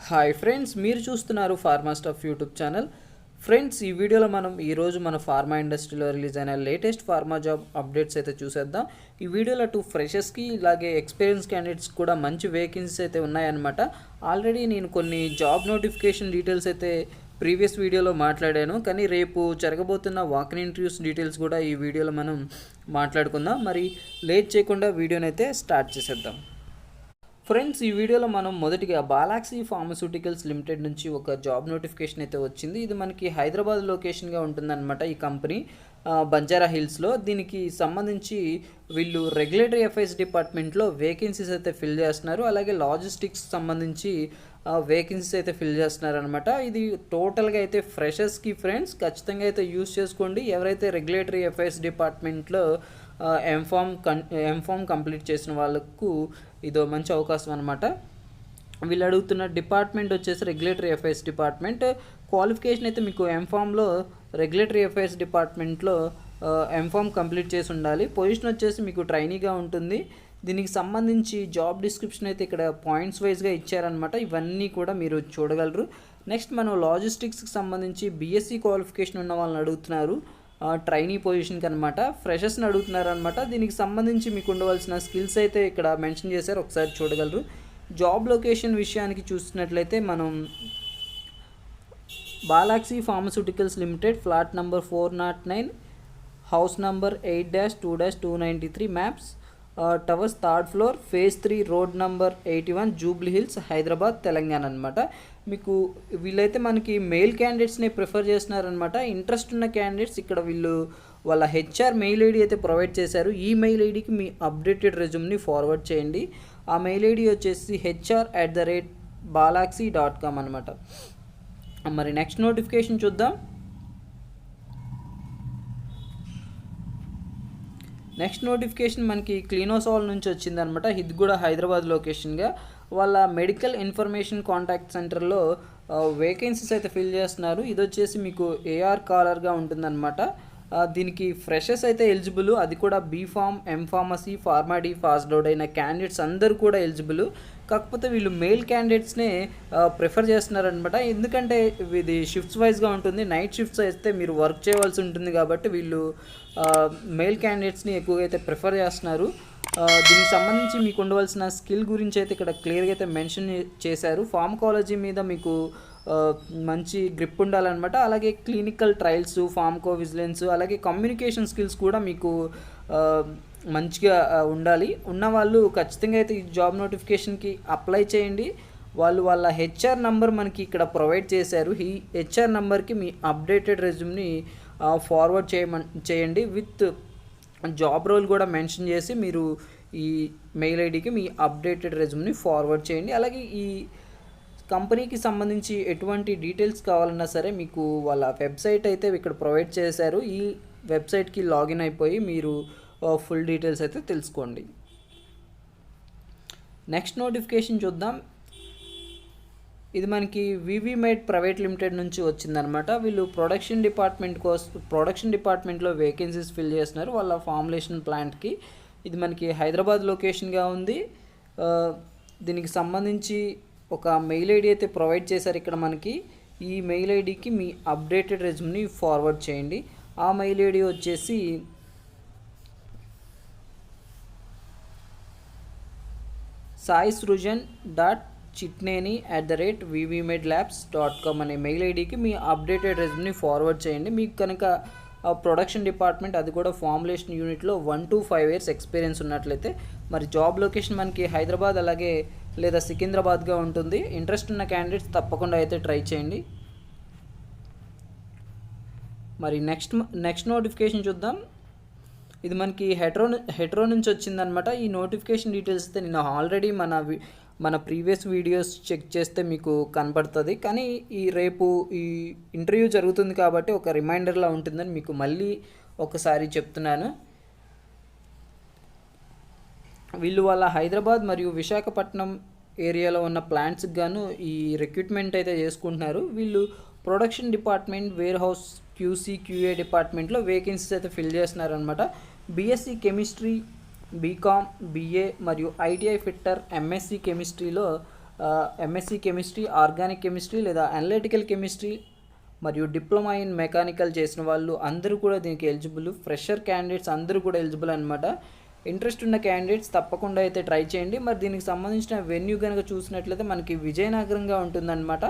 Hi friends, మీరు చూస్తున్నారు pharma stuff YouTube channel. Friends, ఈ వీడియోలో మనం ఈరోజు మన ఫార్మా ఇండస్ట్రీలో రిలీజ్ అయిన లేటెస్ట్ ఫార్మా జాబ్ అప్డేట్స్ అయితే చూసేద్దాం. ఈ వీడియోలో ఫ్రెషర్స్కి ఇలాగే ఎక్స్పీరియన్స్ క్యాండిడేట్స్ కూడా మంచి వేకెన్సీస్ అయితే ఉన్నాయన్నమాట. ఆల్రెడీ నేను కొన్ని జాబ్ నోటిఫికేషన్ డీటెయిల్స్ అయితే ప్రీవియస్ వీడియోలో మాట్లాడాను, కానీ రేపు జరగబోతున్న వాకిన్ ఇంటర్వ్యూస్ డీటెయిల్స్ కూడా ఈ వీడియోలో మనం మాట్లాడుకుందాం. మరి లేట్ చేయకుండా వీడియోని అయితే స్టార్ట్ చేసేద్దాం. ఫ్రెండ్స్, ఈ వీడియోలో మనం మొదటిగా బాలాక్సీ ఫార్మస్యూటికల్స్ లిమిటెడ్ నుంచి ఒక జాబ్ నోటిఫికేషన్ అయితే వచ్చింది. ఇది మనకి హైదరాబాద్ లొకేషన్గా ఉంటుందన్నమాట. ఈ కంపెనీ బంజారా హిల్స్లో. దీనికి సంబంధించి వీళ్ళు రెగ్యులేటరీ అఫైర్స్ డిపార్ట్మెంట్లో వేకెన్సీస్ అయితే ఫిల్ చేస్తున్నారు. అలాగే లాజిస్టిక్స్ సంబంధించి వేకెన్సీస్ అయితే ఫిల్ చేస్తున్నారు అనమాట. ఇది టోటల్గా అయితే ఫ్రెషర్స్కి ఫ్రెండ్స్ ఖచ్చితంగా అయితే యూస్ చేసుకోండి. ఎవరైతే రెగ్యులేటరీ అఫైర్స్ డిపార్ట్మెంట్లో ఎంఫామ్ కంప్లీట్ చేసిన వాళ్ళకు ఇదో మంచి అవకాశం అనమాట. వీళ్ళు అడుగుతున్న డిపార్ట్మెంట్ వచ్చేసి రెగ్యులేటరీ అఫైర్స్ డిపార్ట్మెంట్. క్వాలిఫికేషన్ అయితే మీకు ఎంఫామ్లో రెగ్యులేటరీ అఫైర్స్ డిపార్ట్మెంట్లో ఎంఫామ్ కంప్లీట్ చేసి ఉండాలి. పొజిషన్ వచ్చేసి మీకు ట్రైనీగా ఉంటుంది. దీనికి సంబంధించి జాబ్ డిస్క్రిప్షన్ అయితే ఇక్కడ పాయింట్స్ వైజ్గా ఇచ్చారనమాట. ఇవన్నీ కూడా మీరు చూడగలరు. నెక్స్ట్ మనం లాజిస్టిక్స్కి సంబంధించి బీఎస్సీ క్వాలిఫికేషన్ ఉన్న వాళ్ళని అడుగుతున్నారు. ట్రైనీ పొజిషన్కి అనమాట. ఫ్రెషర్స్ని అడుగుతున్నారు అనమాట. దీనికి సంబంధించి మీకు ఉండవలసిన స్కిల్స్ అయితే ఇక్కడ మెన్షన్ చేశారు, ఒకసారి చూడగలరు. జాబ్ లొకేషన్ విషయానికి చూసినట్లయితే మనం Balaxi pharmaceuticals limited, flat number 409, house number 8-2-293, maps towers, third floor, phase 3, road number 81, Jubilee Hills, Hyderabad, Telangana అనమాట. మీకు వీళ్ళైతే మనకి మెయిల్ క్యాండిడేట్స్ని ప్రిఫర్ చేస్తున్నారనమాట. ఇంట్రెస్ట్ ఉన్న క్యాండిడేట్స్ ఇక్కడ వీళ్ళు వాళ్ళ హెచ్ఆర్ మెయిల్ ఐడి అయితే ప్రొవైడ్ చేశారు. ఈ మెయిల్ ఐడికి మీ అప్డేటెడ్ రెజ్యూమ్ని ఫార్వర్డ్ చేయండి. ఆ మెయిల్ ఐడి వచ్చేసి hr@balaxy.com అనమాట. మరి నెక్స్ట్ నోటిఫికేషన్ చూద్దాం. నెక్స్ట్ నోటిఫికేషన్ మనకి క్లీనోసాల్ నుంచి వచ్చిందనమాట. ఇది కూడా హైదరాబాద్ లొకేషన్గా. వాళ్ళ మెడికల్ ఇన్ఫర్మేషన్ కాంటాక్ట్ సెంటర్లో వేకెన్సీస్ అయితే ఫిల్ చేస్తున్నారు. ఇది వచ్చేసి మీకు ఏఆర్ కాలర్గా ఉంటుందన్నమాట. దీనికి ఫ్రెషర్స్ అయితే ఎలిజిబుల్. అది కూడా B Pharm, M Pharmacy, Pharm D passed out అయిన క్యాండిడేట్స్ అందరూ కూడా ఎలిజిబుల్. కాకపోతే వీళ్ళు మెయిల్ క్యాండిడేట్స్నే ప్రిఫర్ చేస్తున్నారనమాట. ఎందుకంటే ఇది షిఫ్ట్స్ వైజ్గా ఉంటుంది. నైట్ షిఫ్ట్స్ అయితే మీరు వర్క్ చేయవలసి ఉంటుంది కాబట్టి వీళ్ళు మెయిల్ క్యాండిడేట్స్ని ఎక్కువగా అయితే ప్రిఫర్ చేస్తున్నారు. దీనికి సంబంధించి మీకు ఉండవలసిన స్కిల్ గురించి అయితే ఇక్కడ క్లియర్గా అయితే మెన్షన్ చేశారు. ఫార్మకాలజీ మీద మీకు మంచి గ్రిప్ ఉండాలన్నమాట. అలాగే క్లినికల్ ట్రయల్స్, ఫార్మకో విజిలెన్స్, అలాగే కమ్యూనికేషన్ స్కిల్స్ కూడా మీకు మంచిగా ఉండాలి. ఉన్నవాళ్ళు ఖచ్చితంగా అయితే ఈ జాబ్ నోటిఫికేషన్కి అప్లై చేయండి. వాళ్ళ హెచ్ఆర్ నంబర్ మనకి ఇక్కడ ప్రొవైడ్ చేశారు. ఈ హెచ్ఆర్ నంబర్కి మీ అప్డేటెడ్ రెజ్యూమ్ని ఫార్వర్డ్ చేయండి విత్ జాబ్ రోల్ కూడా మెన్షన్ చేసి మీరు ఈ మెయిల్ ఐడికి మీ అప్డేటెడ్ రెజ్యూమ్ని ఫార్వర్డ్ చేయండి. అలాగే ఈ కంపెనీకి సంబంధించి ఎటువంటి డీటెయిల్స్ కావాలన్నా సరే మీకు వాళ్ళ వెబ్సైట్ అయితే ఇక్కడ ప్రొవైడ్ చేశారు. ఈ వెబ్సైట్కి లాగిన్ అయిపోయి మీరు ఫుల్ డీటెయిల్స్ అయితే తెలుసుకోండి. నెక్స్ట్ నోటిఫికేషన్ చూద్దాం. ఇది మనకి వివిమేడ్ ప్రైవేట్ లిమిటెడ్ నుంచి వచ్చిందనమాట. వీళ్ళు ప్రొడక్షన్ డిపార్ట్మెంట్లో వేకెన్సీస్ ఫిల్ చేస్తున్నారు వాళ్ళ ఫార్ములేషన్ ప్లాంట్కి. ఇది మనకి హైదరాబాద్ లొకేషన్గా ఉంది. దీనికి సంబంధించి ఒక మెయిల్ ఐడి అయితే ప్రొవైడ్ చేశారు ఇక్కడ మనకి. ఈ మెయిల్ ఐడికి మీ అప్డేటెడ్ రెజ్యూమ్ని ఫార్వర్డ్ చేయండి. ఆ మెయిల్ ఐడి వచ్చేసి saisrujan.chitneni@vvmedlabs.com అనే మెయిల్ ఐడికి మీ అప్డేటెడ్ రెజ్యూమ్ని ఫార్వర్డ్ చేయండి. మీకు కనుక ప్రొడక్షన్ డిపార్ట్మెంట్, అది కూడా ఫార్ములేషన్ యూనిట్లో 1 to 5 years ఎక్స్పీరియన్స్ ఉన్నట్లయితే, మరి జాబ్ లొకేషన్ మనకి హైదరాబాద్ అలాగే లేదా సికింద్రాబాద్గా ఉంటుంది. ఇంట్రెస్ట్ ఉన్న క్యాండిడేట్స్ తప్పకుండా అయితే ట్రై చేయండి. మరి నెక్స్ట్ నోటిఫికేషన్ చూద్దాం. ఇది మనకి హెట్రో నుంచి వచ్చిందనమాట. ఈ నోటిఫికేషన్ డీటెయిల్స్ అయితే నేను ఆల్రెడీ మన ప్రీవియస్ వీడియోస్ చెక్ చేస్తే మీకు కనపడుతుంది. కానీ రేపు ఈ ఇంటర్వ్యూ జరుగుతుంది కాబట్టి ఒక రిమైండర్లా ఉంటుందని మీకు మళ్ళీ ఒకసారి చెప్తున్నాను. వీళ్ళు వాళ్ళ హైదరాబాద్ మరియు విశాఖపట్నం ఏరియాలో ఉన్న ప్లాంట్స్కి గాను ఈ రిక్రూట్మెంట్ అయితే చేసుకుంటున్నారు. వీళ్ళు production department, warehouse, QC, QA డిపార్ట్మెంట్లో వేకెన్సీస్ అయితే ఫిల్ చేస్తున్నారనమాట. బీఎస్సీ కెమిస్ట్రీ, బీకామ్, బీఏ మరియు ఐటీఐ ఫిట్టర్, ఎంఎస్సీ కెమిస్ట్రీలో ఎంఎస్సి కెమిస్ట్రీ, ఆర్గానిక్ కెమిస్ట్రీ లేదా అనలిటికల్ కెమిస్ట్రీ మరియు డిప్లొమా ఇన్ మెకానికల్ చేసిన వాళ్ళు అందరూ కూడా దీనికి ఎలిజిబుల్. ఫ్రెషర్ క్యాండిడేట్స్ అందరూ కూడా ఎలిజిబుల్ అనమాట. ఇంట్రెస్ట్ ఉన్న క్యాండిడేట్స్ తప్పకుండా అయితే ట్రై చేయండి. మరి దీనికి సంబంధించిన వెన్యూ కనుక చూసినట్లయితే మనకి విజయనగరంగా ఉంటుందన్నమాట.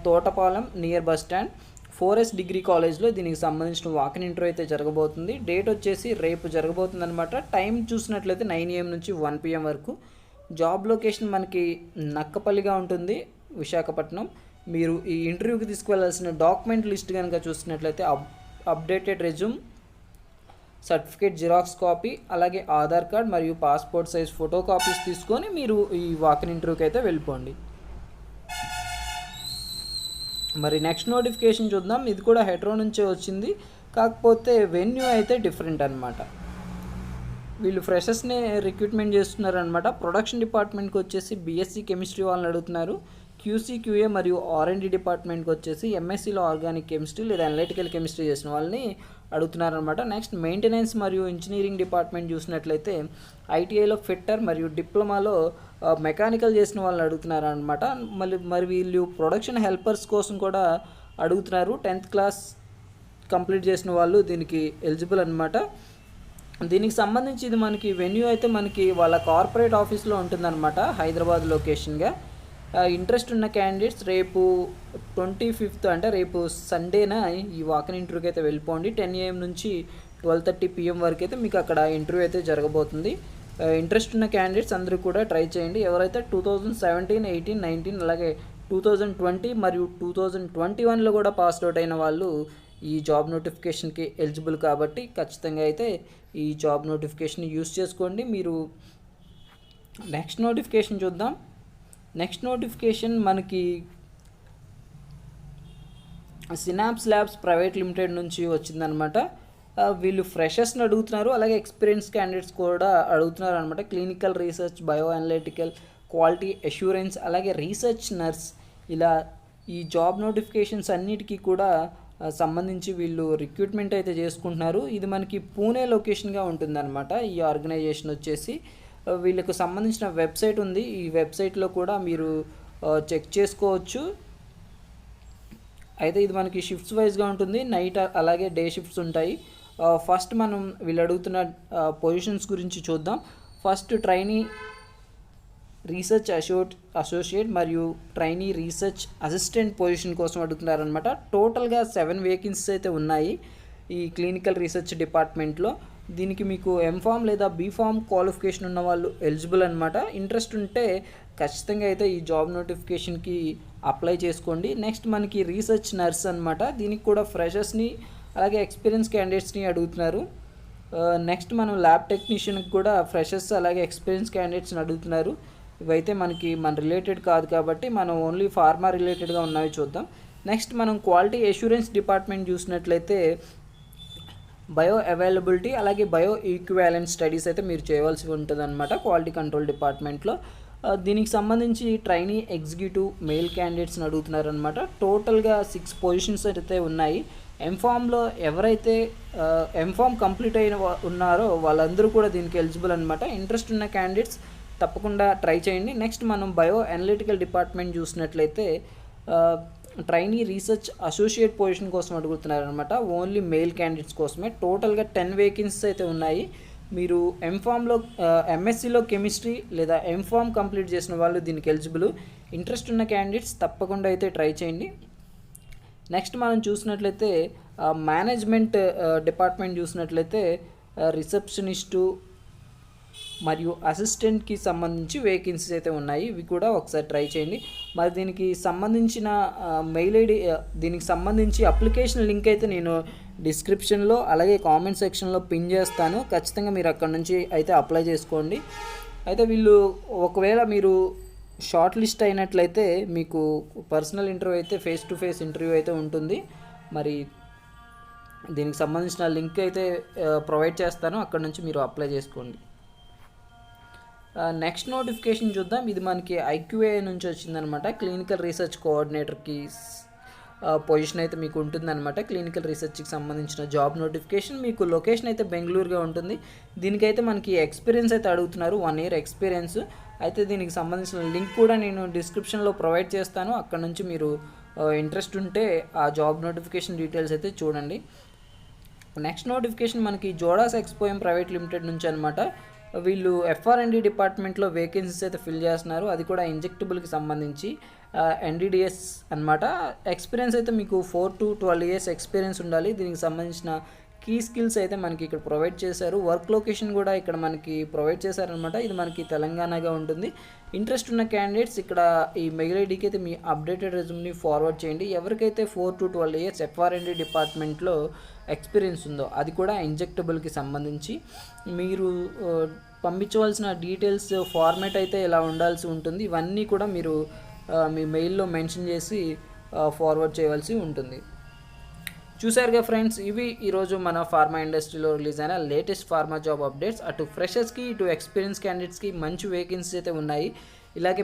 Thotapalem near bus stand 4S degree కాలేజ్లో దీనికి సంబంధించిన వాకిన్ ఇంటర్వ్యూ అయితే జరగబోతుంది. డేట్ వచ్చేసి రేపు జరగబోతుంది అనమాట. టైం చూసినట్లయితే 9 AM నుంచి 1 PM వరకు. జాబ్ లొకేషన్ మనకి నక్కపల్లిగా ఉంటుంది, విశాఖపట్నం. మీరు ఈ ఇంటర్వ్యూకి తీసుకువెళ్ళాల్సిన డాక్యుమెంట్ లిస్ట్ కనుక చూసినట్లయితే updated resume, certificate xerox copy, అలాగే ఆధార్ కార్డ్ మరియు పాస్పోర్ట్ సైజ్ ఫోటో కాపీస్ తీసుకొని మీరు ఈ వాకిన్ ఇంటర్వ్యూకి అయితే వెళ్ళిపోండి. మరి నెక్స్ట్ నోటిఫికేషన్ చూద్దాం. ఇది కూడా హెట్రో నుంచే వచ్చింది, కాకపోతే వెన్యూ అయితే డిఫరెంట్ అనమాట. వీళ్ళు ఫ్రెషర్స్ని రిక్రూట్మెంట్ చేస్తున్నారనమాట. ప్రొడక్షన్ డిపార్ట్మెంట్కి వచ్చేసి బీఎస్సీ కెమిస్ట్రీ వాళ్ళని అడుగుతున్నారు. క్యూసీ, క్యూఏ మరియు R&D డిపార్ట్మెంట్కి వచ్చేసి ఎంఎస్సీలో ఆర్గానిక్ కెమిస్ట్రీ లేదా అనలిటికల్ కెమిస్ట్రీ చేసిన వాళ్ళని అడుగుతున్నారనమాట. నెక్స్ట్ మెయింటెనెన్స్ మరియు ఇంజనీరింగ్ డిపార్ట్మెంట్ చూసినట్లయితే ఐటీఐలో ఫిట్టర్ మరియు డిప్లొమాలో మెకానికల్ చేసిన వాళ్ళని అడుగుతున్నారనమాట. మరి వీళ్ళు ప్రొడక్షన్ హెల్పర్స్ కోసం కూడా అడుగుతున్నారు. 10th క్లాస్ కంప్లీట్ చేసిన వాళ్ళు దీనికి ఎలిజిబుల్ అనమాట. దీనికి సంబంధించి ఇది మనకి వెన్యూ అయితే మనకి వాళ్ళ కార్పొరేట్ ఆఫీస్లో ఉంటుందన్నమాట, హైదరాబాద్ లొకేషన్గా. ఇంట్రెస్ట్ ఉన్న క్యాండిడేట్స్ రేపు 25th అంటే రేపు సండేన ఈ వాకిన్ ఇంటర్వ్యూకి అయితే వెళ్ళిపోండి. 10 AM నుంచి 12:30 PM వరకు అయితే మీకు అక్కడ ఇంటర్వ్యూ అయితే జరగబోతుంది. ఇంట్రెస్ట్ ఉన్న క్యాండిడేట్స్ అందరూ కూడా ట్రై చేయండి. ఎవరైతే 2017, 18, 19 అలాగే 2020 మరియు 2021లో కూడా పాస్ అవుట్ అయిన వాళ్ళు ఈ జాబ్ నోటిఫికేషన్కి ఎలిజిబుల్ కాబట్టి ఖచ్చితంగా అయితే ఈ జాబ్ నోటిఫికేషన్ యూస్ చేసుకోండి. మీరు నెక్స్ట్ నోటిఫికేషన్ చూద్దాం. నెక్స్ట్ నోటిఫికేషన్ మనకి సినాప్స్ ల్యాబ్స్ ప్రైవేట్ లిమిటెడ్ నుంచి వచ్చిందనమాట. వీళ్ళు ఫ్రెషర్స్ని అడుగుతున్నారు, అలాగే ఎక్స్పీరియన్స్ క్యాండిడేట్స్ కూడా అడుగుతున్నారు అనమాట. Clinical research, bio analytical, quality assurance, అలాగే రీసెర్చ్ నర్స్, ఇలా ఈ జాబ్ నోటిఫికేషన్స్ అన్నిటికీ కూడా సంబంధించి వీళ్ళు రిక్రూట్మెంట్ అయితే చేసుకుంటున్నారు. ఇది మనకి పూణే లొకేషన్గా ఉంటుందన్నమాట. ఈ ఆర్గనైజేషన్ వచ్చేసి వీళ్ళకు సంబంధించిన వెబ్సైట్ ఉంది. ఈ వెబ్సైట్లో కూడా మీరు చెక్ చేసుకోవచ్చు. అయితే ఇది మనకి షిఫ్ట్స్ వైజ్గా ఉంటుంది, నైట్ అలాగే డే షిఫ్ట్స్ ఉంటాయి. ఫస్ట్ మనం వీళ్ళు అడుగుతున్న పొజిషన్స్ గురించి చూద్దాం. ఫస్ట్ ట్రైనీ రీసెర్చ్ అసోసియేట్ మరియు ట్రైనీ రీసెర్చ్ అసిస్టెంట్ పొజిషన్ కోసం అడుగుతున్నారనమాట. టోటల్గా 7 వేకెన్సీస్ అయితే ఉన్నాయి ఈ క్లినికల్ రీసెర్చ్ డిపార్ట్మెంట్లో. దీనికి మీకు ఎంఫామ్ లేదా బీఫామ్ క్వాలిఫికేషన్ ఉన్న వాళ్ళు ఎలిజిబుల్ అనమాట. ఇంట్రెస్ట్ ఉంటే ఖచ్చితంగా అయితే ఈ జాబ్ నోటిఫికేషన్కి అప్లై చేసుకోండి. నెక్స్ట్ మనకి రీసెర్చ్ నర్స్ అనమాట. దీనికి కూడా ఫ్రెషర్స్ని అలాగే ఎక్స్పీరియన్స్ క్యాండిడేట్స్ని అడుగుతున్నారు. నెక్స్ట్ మనం ల్యాబ్ టెక్నీషియన్కి కూడా ఫ్రెషర్స్ అలాగే ఎక్స్పీరియన్స్ క్యాండిడేట్స్ని అడుగుతున్నారు. ఇవైతే మన రిలేటెడ్ కాదు కాబట్టి మనం ఓన్లీ ఫార్మా రిలేటెడ్గా ఉన్నవి చూద్దాం. నెక్స్ట్ మనం క్వాలిటీ అష్యూరెన్స్ డిపార్ట్మెంట్ చూసినట్లయితే బయో అవైలబిలిటీ అలాగే బయో ఈక్వాలెంట్ స్టడీస్ అయితే మీరు చేయవలసి ఉంటుంది అనమాట క్వాలిటీ కంట్రోల్ డిపార్ట్మెంట్లో. దీనికి సంబంధించి ట్రైనీ ఎగ్జిక్యూటివ్ మెయిల్ క్యాండిడేట్స్ని అడుగుతున్నారనమాట. టోటల్గా 6 పొజిషన్స్ అయితే ఉన్నాయి. ఎంఫామ్లో ఎవరైతే ఎంఫామ్ కంప్లీట్ అయిన ఉన్నారో వాళ్ళందరూ కూడా దీనికి ఎలిజిబుల్ అనమాట. ఇంట్రెస్ట్ ఉన్న క్యాండిడేట్స్ తప్పకుండా ట్రై చేయండి. నెక్స్ట్ మనం బయో అనలిటికల్ డిపార్ట్మెంట్ చూసినట్లయితే ట్రైనీ రీసెర్చ్ అసోసియేట్ పొజిషన్ కోసం అడుగుతున్నారనమాట. ఓన్లీ మెయిల్ క్యాండిడేట్స్ కోసమే. టోటల్గా 10 వేకెన్సీస్ అయితే ఉన్నాయి. మీరు ఎంఫామ్లో ఎంఎస్సిలో కెమిస్ట్రీ లేదా ఎంఫామ్ కంప్లీట్ చేసిన వాళ్ళు దీనికి ఎలిజిబుల్. ఇంట్రెస్ట్ ఉన్న క్యాండిడేట్స్ తప్పకుండా అయితే ట్రై చేయండి. నెక్స్ట్ మనం చూసినట్లయితే మేనేజ్మెంట్ డిపార్ట్మెంట్ చూసినట్లయితే రిసెప్షనిస్టు మరియు అసిస్టెంట్కి సంబంధించి వేకెన్సీస్ అయితే ఉన్నాయి. ఇవి కూడా ఒకసారి ట్రై చేయండి. మరి దీనికి సంబంధించిన మెయిల్ ఐడి, దీనికి సంబంధించి అప్లికేషన్ లింక్ అయితే నేను డిస్క్రిప్షన్లో అలాగే కామెంట్ సెక్షన్లో పిన్ చేస్తాను. ఖచ్చితంగా మీరు అక్కడ నుంచి అయితే అప్లై చేసుకోండి. అయితే వీళ్ళు ఒకవేళ మీరు షార్ట్ లిస్ట్ అయినట్లయితే మీకు పర్సనల్ ఇంటర్వ్యూ అయితే ఫేస్ టు ఫేస్ ఇంటర్వ్యూ అయితే ఉంటుంది. మరి దీనికి సంబంధించిన లింక్ అయితే ప్రొవైడ్ చేస్తాను, అక్కడ నుంచి మీరు అప్లై చేసుకోండి. నెక్స్ట్ నోటిఫికేషన్ చూద్దాం. ఇది మనకి ఐక్యూఏ నుంచి వచ్చిందనమాట. క్లినికల్ రీసెర్చ్ కోఆర్డినేటర్కి పొజిషన్ అయితే మీకు ఉంటుందన్నమాట. క్లినికల్ రీసెర్చ్కి సంబంధించిన జాబ్ నోటిఫికేషన్. మీకు లొకేషన్ అయితే బెంగళూరుగా ఉంటుంది. దీనికైతే మనకి ఎక్స్పీరియన్స్ అయితే అడుగుతున్నారు, 1 year ఎక్స్పీరియన్స్. అయితే దీనికి సంబంధించిన లింక్ కూడా నేను డిస్క్రిప్షన్లో ప్రొవైడ్ చేస్తాను. అక్కడ నుంచి మీరు ఇంట్రెస్ట్ ఉంటే ఆ జాబ్ నోటిఫికేషన్ డీటెయిల్స్ అయితే చూడండి. నెక్స్ట్ నోటిఫికేషన్ మనకి జోడాస్ ఎక్స్పోఎం ప్రైవేట్ లిమిటెడ్ నుంచి అనమాట. వీళ్ళు FR&D డిపార్ట్మెంట్లో వేకెన్సీస్ అయితే ఫిల్ చేస్తున్నారు. అది కూడా ఇంజెక్టబుల్కి సంబంధించి NDDS అనమాట. ఎక్స్పీరియన్స్ అయితే మీకు 4 to 12 years ఎక్స్పీరియన్స్ ఉండాలి. దీనికి సంబంధించిన కీ స్కిల్స్ అయితే మనకి ఇక్కడ ప్రొవైడ్ చేశారు. వర్క్ లొకేషన్ కూడా ఇక్కడ మనకి ప్రొవైడ్ చేశారనమాట. ఇది మనకి తెలంగాణగా ఉంటుంది. ఇంట్రెస్ట్ ఉన్న క్యాండిడేట్స్ ఇక్కడ ఈ మెయిల్ ఐడికి అయితే మీ అప్డేటెడ్ రెజ్యూమ్ని ఫార్వర్డ్ చేయండి. ఎవరికైతే 4 to 12 years FR&D డిపార్ట్మెంట్లో ఎక్స్పీరియన్స్ ఉందో, అది కూడా ఇంజెక్టబుల్కి సంబంధించి మీరు పంపించవలసిన డీటెయిల్స్ ఫార్మాట్ అయితే ఇలా ఉండాల్సి ఉంటుంది. ఇవన్నీ కూడా మీరు మీ మెయిల్లో మెన్షన్ చేసి ఫార్వర్డ్ చేయవలసి ఉంటుంది. చూసారుగా ఫ్రెండ్స్, ఇవి ఈరోజు మన ఫార్మా ఇండస్ట్రీలో రిలీజ్ అయిన లేటెస్ట్ ఫార్మా జాబ్ అప్డేట్స్. అటు ఫ్రెషర్స్కి ఇటు ఎక్స్పీరియన్స్ క్యాండిడేట్స్కి మంచి వేకెన్సీస్ అయితే ఉన్నాయి. ఇలాగే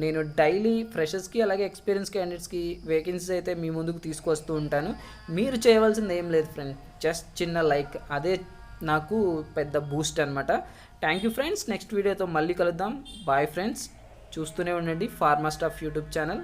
నేను డైలీ ఫ్రెషర్స్కి అలాగే ఎక్స్పీరియన్స్ క్యాండిడేట్స్కి వేకెన్సీస్ అయితే మీ ముందుకు తీసుకొస్తూ ఉంటాను. మీరు చేయవలసింది ఏం లేదు ఫ్రెండ్స్, జస్ట్ చిన్న లైక్, అదే నాకు పెద్ద బూస్ట్ అనమాట. Thank you friends. నెక్స్ట్ వీడియోతో మళ్ళీ కలుద్దాం. Bye friends. చూస్తూనే ఉండండి ఫార్మా స్టాఫ్ యూట్యూబ్ ఛానల్.